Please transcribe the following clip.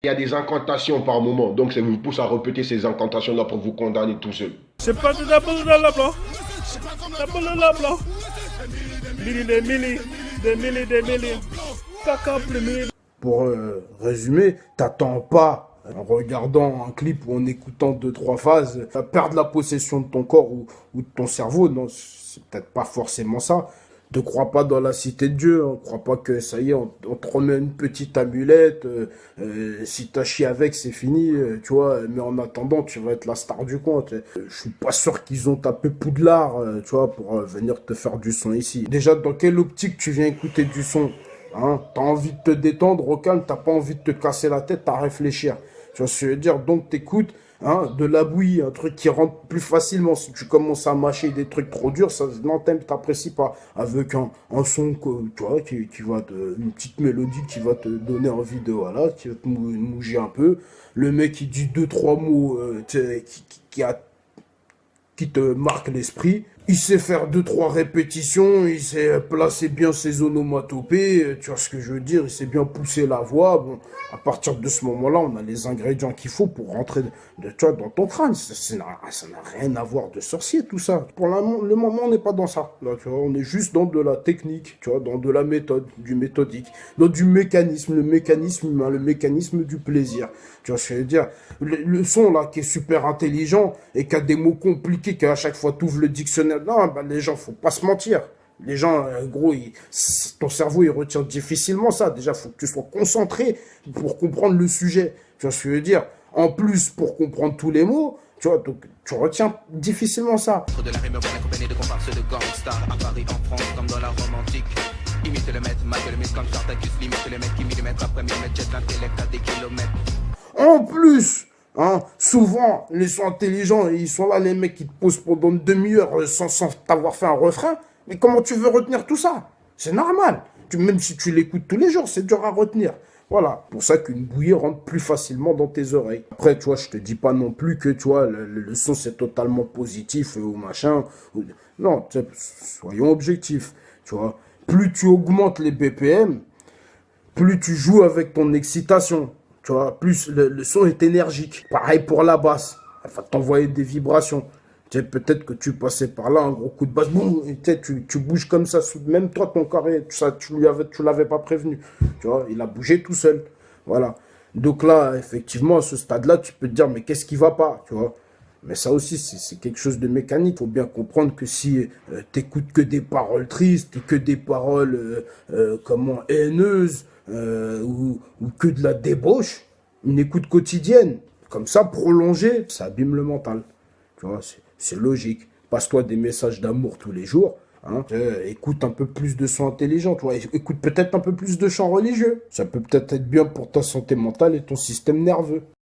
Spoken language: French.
Il y a des incantations par moment, donc ça vous pousse à répéter ces incantations-là pour vous condamner tout seul. C'est pas de la boule dans la blanc. La boule dans la blanc. Des milli. Caca plus milli. Pour résumer, t'attends pas, en regardant un clip ou en écoutant deux, trois phases, à perdre la possession de ton corps ou de ton cerveau. Non, c'est peut-être pas forcément ça. Ne crois pas dans la cité de Dieu, ne crois pas que ça y est, on te remet une petite amulette, si t'as chié avec, c'est fini, tu vois, mais en attendant, tu vas être la star du coin. Je suis pas sûr qu'ils ont tapé Poudlard, tu vois, pour venir te faire du son ici. Déjà, dans quelle optique tu viens écouter du son? Hein, t'as envie de te détendre, au calme, t'as pas envie de te casser la tête, à réfléchir. Tu vois ce que je veux dire? Donc t'écoutes, hein, de la bouillie, un truc qui rentre plus facilement. Si tu commences à mâcher des trucs trop durs, ça, non, t'apprécies pas. Avec un son, tu vois, qui va une petite mélodie qui va te donner envie de, voilà, qui va te mouger un peu. Le mec, il dit deux, trois mots, qui te marque l'esprit. Il sait faire deux, trois répétitions, il sait placer bien ses onomatopées, tu vois ce que je veux dire, il sait bien pousser la voix. Bon, à partir de ce moment-là, on a les ingrédients qu'il faut pour rentrer tu vois, dans ton crâne. Ça n'a rien à voir de sorcier, tout ça. Pour le moment, on n'est pas dans ça. Là, tu vois, on est juste dans de la technique, tu vois, dans de la méthode, du méthodique, dans du mécanisme, le mécanisme du plaisir. Tu vois ce que je veux dire? Le son, là, qui est super intelligent et qui a des mots compliqués, qu'à chaque fois tu ouvres le dictionnaire, non, bah, les gens, faut pas se mentir. Les gens, gros, ton cerveau, il retient difficilement ça. Déjà, faut que tu sois concentré pour comprendre le sujet. Tu vois ce que je veux dire? En plus, pour comprendre tous les mots, tu vois, donc, tu retiens difficilement ça. De la rime urbaine accompagnée de comparses de gangsters à Paris, en France, comme dans la Rome antique. Imite le maître, marque le mythe comme Spartacus, limite le mec qui millimètre après millimètre jette l'intellect à des kilomètres. En plus, hein, souvent, les sons intelligents, ils sont là, les mecs qui te posent pendant une demi-heure sans t'avoir fait un refrain. Mais comment tu veux retenir tout ça? C'est normal. Même si tu l'écoutes tous les jours, c'est dur à retenir. Voilà, pour ça qu'une bouillie rentre plus facilement dans tes oreilles. Après, tu vois, je te dis pas non plus que, tu vois, le son c'est totalement positif ou machin. Non, soyons objectifs, tu vois. Plus tu augmentes les BPM, plus tu joues avec ton excitation. Tu vois, plus le son est énergique. Pareil pour la basse. Elle va t'envoyer des vibrations. Tu sais, peut-être que tu passais par là, un gros coup de basse, boum, et tu bouges comme ça. Même toi, ton carré, tu l'avais pas prévenu. Tu vois, il a bougé tout seul. Voilà. Donc là, effectivement, à ce stade-là, tu peux te dire, mais qu'est-ce qui va pas, tu vois? Mais ça aussi, c'est quelque chose de mécanique. Il faut bien comprendre que si t'écoutes que des paroles tristes, que des paroles, comment, haineuses, ou que de la débauche, une écoute quotidienne, comme ça, prolongée, ça abîme le mental. Tu vois, c'est logique. Passe-toi des messages d'amour tous les jours. Hein. Écoute un peu plus de sons intelligents. Tu vois. Écoute peut-être un peu plus de chants religieux. Ça peut peut-être être bien pour ta santé mentale et ton système nerveux.